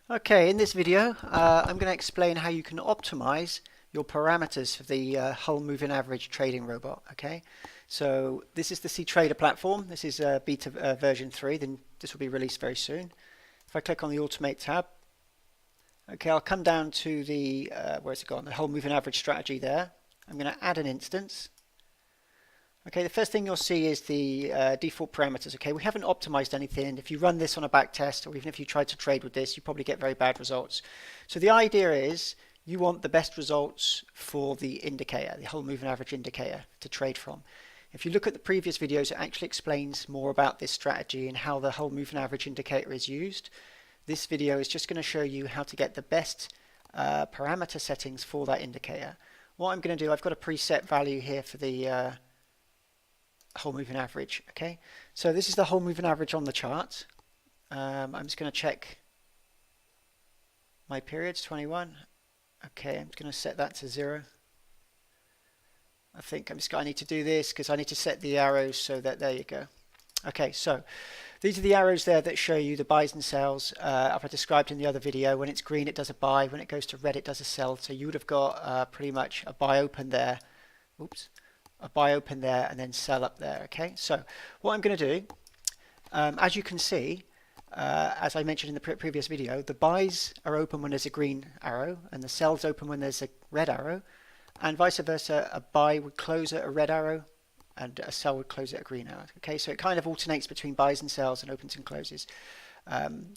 Okay, in this video, I'm going to explain how you can optimize your parameters for the whole moving average trading robot. Okay, so this is the cTrader platform. This is beta version 3. Then this will be released very soon. If I click on the Automate tab, okay, I'll come down to the where's it gone? The whole moving average strategy there. I'm going to add an instance. Okay, the first thing you'll see is the default parameters. Okay, we haven't optimized anything. If you run this on a back test, or even if you tried to trade with this, you probably get very bad results. So the idea is you want the best results for the indicator, the whole moving average indicator to trade from. If you look at the previous videos, it actually explains more about this strategy and how the whole moving average indicator is used. This video is just going to show you how to get the best parameter settings for that indicator. What I'm going to do, I've got a preset value here for the whole moving average. Okay, so this is the whole moving average on the chart. I'm just going to check my periods, 21. Okay, I'm just going to set that to 0. I think I need to do this because I need to set the arrows so that there you go. Okay, so these are the arrows there that show you the buys and sells. I've described in the other video. When it's green, it does a buy. When it goes to red, it does a sell. So you would have got pretty much a buy open there. Oops. A buy open there and then sell up there. Okay, so what I'm going to do, as you can see, as I mentioned in the previous video, the buys are open when there's a green arrow and the sells open when there's a red arrow, and vice versa. A buy would close at a red arrow and a sell would close at a green arrow. Okay, so it kind of alternates between buys and sells and opens and closes.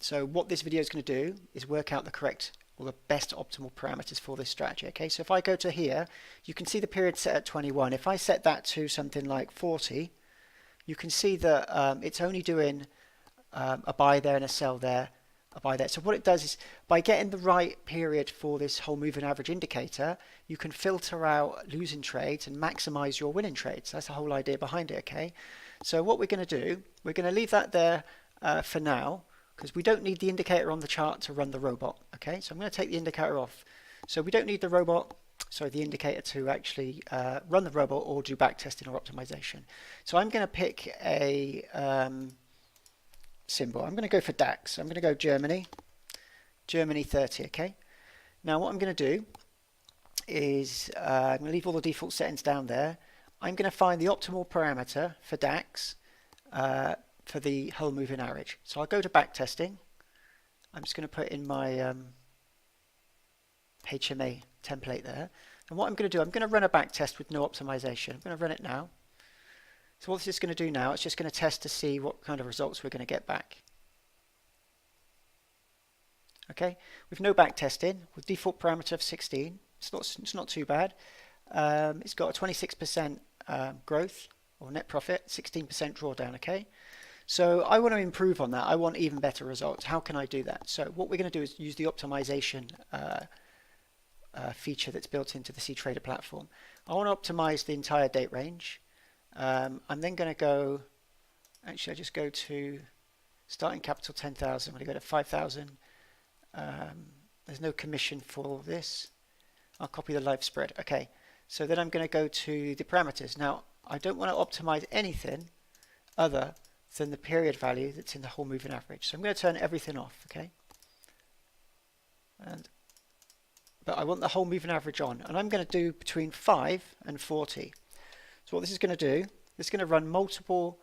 So what this video is going to do is work out the correct or the best optimal parameters for this strategy. Okay, so if I go to here, you can see the period set at 21. If I set that to something like 40, you can see that it's only doing a buy there and a sell there, a buy there. So what it does is, by getting the right period for this whole moving average indicator, you can filter out losing trades and maximize your winning trades. That's the whole idea behind it. Okay, so what we're going to do, we're going to leave that there for now, because we don't need the indicator on the chart to run the robot. Okay, so I'm going to take the indicator off. So we don't need the indicator to actually run the robot or do backtesting or optimization. So I'm going to pick a symbol. I'm going to go for DAX. I'm going to go Germany 30. Okay, now what I'm going to do is I'm going to leave all the default settings down there. I'm going to find the optimal parameter for DAX for the whole moving average. So I'll go to backtesting. I'm just going to put in my HMA template there. And what I'm going to do, I'm going to run a backtest with no optimization. I'm going to run it now. So what this is going to do now, it's just going to test to see what kind of results we're going to get back. Okay, with no backtesting, with default parameter of 16, it's not too bad. It's got a 26% growth or net profit, 16% drawdown. Okay. So I want to improve on that. I want even better results. How can I do that? So what we're going to do is use the optimization feature that's built into the cTrader platform. I want to optimize the entire date range. I'm then going to go, actually I just go to starting capital 10,000. I'm going to go to 5,000. There's no commission for this. I'll copy the live spread. Okay, so then I'm going to go to the parameters. Now I don't want to optimize anything other than the period value that's in the whole moving average. So I'm going to turn everything off, okay? But I want the whole moving average on, and I'm going to do between 5 and 40. So what this is going to do, it's going to run multiple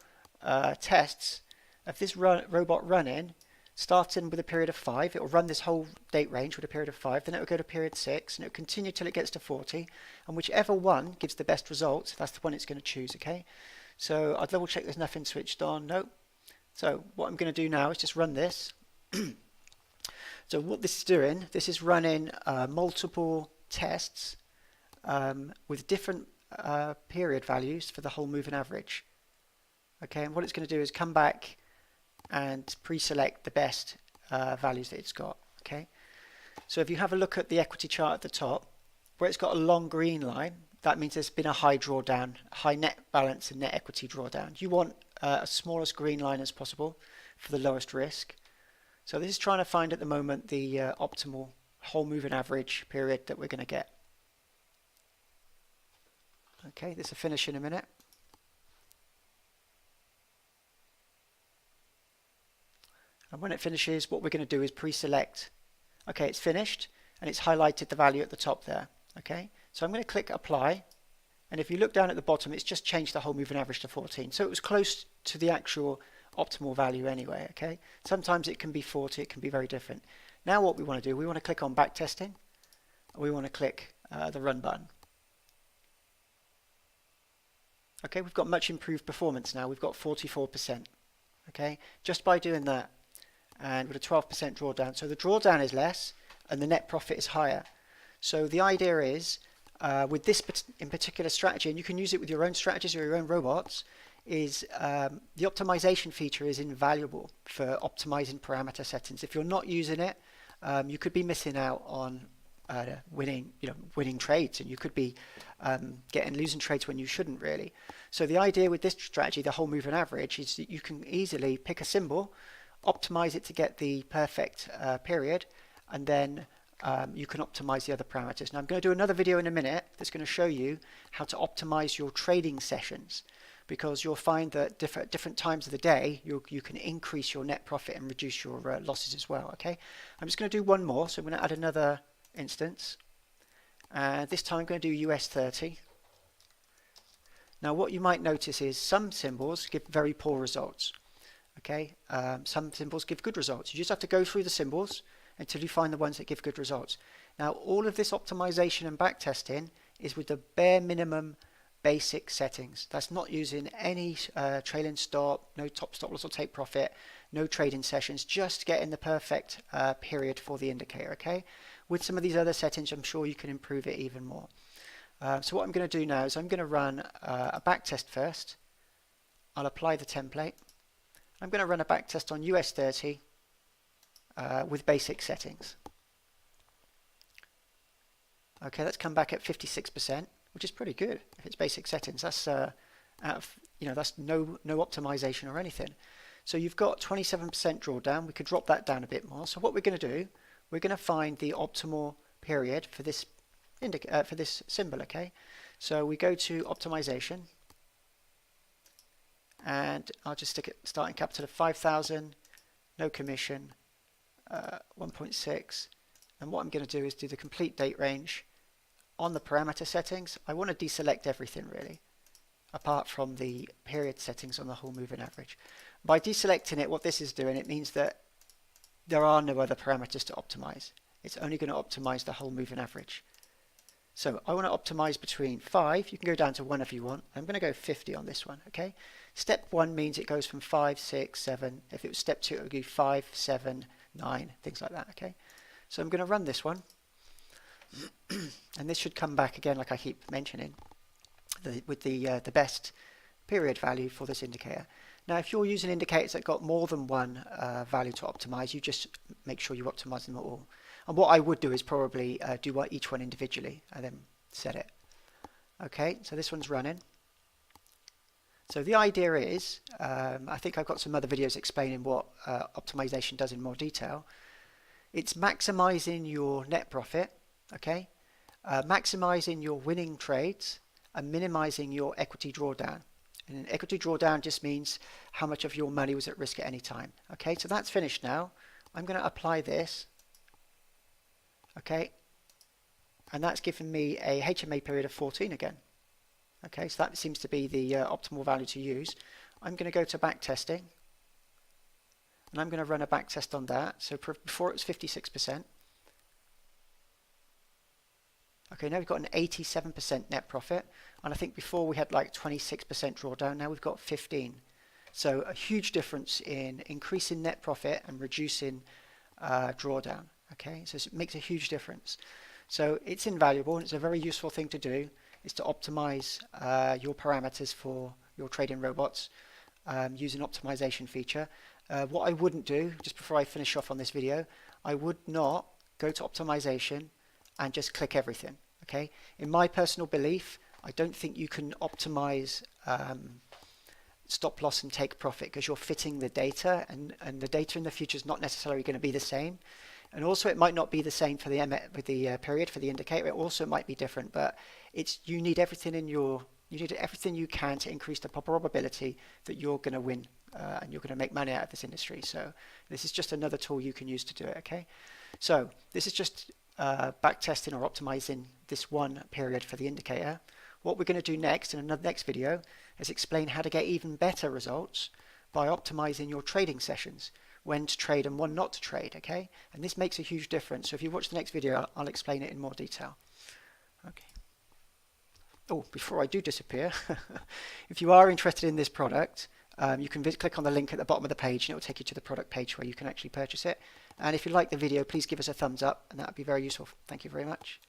tests of this robot running, starting with a period of 5. It will run this whole date range with a period of 5, then it will go to period 6, and it will continue till it gets to 40, and whichever one gives the best results, that's the one it's going to choose, okay? So I'll double check there's nothing switched on. Nope. So what I'm going to do now is just run this. So what this is doing, this is running multiple tests with different period values for the whole moving average. Okay, and what it's going to do is come back and pre-select the best values that it's got. Okay, so if you have a look at the equity chart at the top, where it's got a long green line, that means there's been a high drawdown, high net balance and net equity drawdown. You want as smallest green line as possible for the lowest risk. So this is trying to find at the moment the optimal whole moving average period that we're going to get. Okay, this will finish in a minute. And when it finishes, what we're going to do is pre-select Okay, it's finished and it's highlighted the value at the top there. Okay, so I'm going to click apply, and if you look down at the bottom, it's just changed the whole moving average to 14. So it was close to the actual optimal value anyway. Okay, sometimes it can be 40, it can be very different. Now what we want to do, we want to click on backtesting, and we want to click the run button. Okay, we've got much improved performance now. We've got 44%. Okay, just by doing that, and with a 12% drawdown. So the drawdown is less and the net profit is higher. So the idea is, with this in particular strategy, and you can use it with your own strategies or your own robots, is the optimization feature is invaluable for optimizing parameter settings. If you're not using it, you could be missing out on winning trades, and you could be losing trades when you shouldn't really. So the idea with this strategy, the whole moving average, is that you can easily pick a symbol, optimize it to get the perfect period, and then you can optimize the other parameters. Now I'm going to do another video in a minute that's going to show you how to optimize your trading sessions, because you'll find that different times of the day you can increase your net profit and reduce your losses as well. Okay, I'm just going to do one more, so I'm going to add another instance, and this time I'm going to do US 30. Now what you might notice is some symbols give very poor results. Okay, some symbols give good results. You just have to go through the symbols until you find the ones that give good results. Now all of this optimization and backtesting is with the bare minimum basic settings. That's not using any trailing stop, no top stop loss or take profit, no trading sessions, just getting the perfect period for the indicator. Okay, with some of these other settings I'm sure you can improve it even more. So what I'm going to do now is I'm going to run a backtest first. I'll apply the template. I'm going to run a backtest on US 30 with basic settings. Okay, let's come back at 56%, which is pretty good if it's basic settings. That's out of, that's no optimization or anything. So you've got 27% drawdown. We could drop that down a bit more. So what we're going to do, we're going to find the optimal period for this symbol. Okay, so we go to optimization, and I'll just stick it starting capital of 5,000, no commission, 1.6, and what I'm going to do is do the complete date range. On the parameter settings, I want to deselect everything really, apart from the period settings on the whole moving average. By deselecting it, what this is doing, it means that there are no other parameters to optimize. It's only going to optimize the whole moving average. So I want to optimize between 5, you can go down to 1 if you want. I'm going to go 50 on this one. Okay, step 1 means it goes from 5, 6, 7. If it was step 2, it would go 5, 7, 9, things like that. Okay, so I'm going to run this one, and this should come back again, like I keep mentioning, with the best period value for this indicator. Now if you're using indicators that got more than one value to optimize, you just make sure you optimize them all. And what I would do is probably do each one individually and then set it. Okay, so this one's running. So the idea is, I think I've got some other videos explaining what optimization does in more detail. It's maximizing your net profit, okay, maximizing your winning trades, and minimizing your equity drawdown. And an equity drawdown just means how much of your money was at risk at any time. Okay, so that's finished now. I'm going to apply this. Okay, and that's given me a HMA period of 14 again. Okay, so that seems to be the optimal value to use. I'm going to go to backtesting, and I'm going to run a backtest on that. So before it was 56%. Okay, now we've got an 87% net profit, and I think before we had like 26% drawdown. Now we've got 15. So a huge difference in increasing net profit and reducing drawdown. Okay, so it makes a huge difference. So it's invaluable, and it's a very useful thing to do, is to optimize your parameters for your trading robots using optimization feature. What I wouldn't do, just before I finish off on this video, I would not go to optimization and just click everything. Okay, in my personal belief, I don't think you can optimize stop loss and take profit, because you're fitting the data, and the data in the future is not necessarily going to be the same. And also it might not be the same for the period for the indicator. It also might be different, but you need everything you need everything you can to increase the probability that you're going to win and you're going to make money out of this industry. So this is just another tool you can use to do it. Okay, So this is just back testing or optimizing this one period for the indicator. What we're going to do next in another next video is explain how to get even better results by optimizing your trading sessions, when to trade and when not to trade, okay? And this makes a huge difference. So if you watch the next video, I'll explain it in more detail. Okay. Oh, before I do disappear, if you are interested in this product, you can click on the link at the bottom of the page and it will take you to the product page where you can actually purchase it. And if you like the video, please give us a thumbs up and that would be very useful. Thank you very much.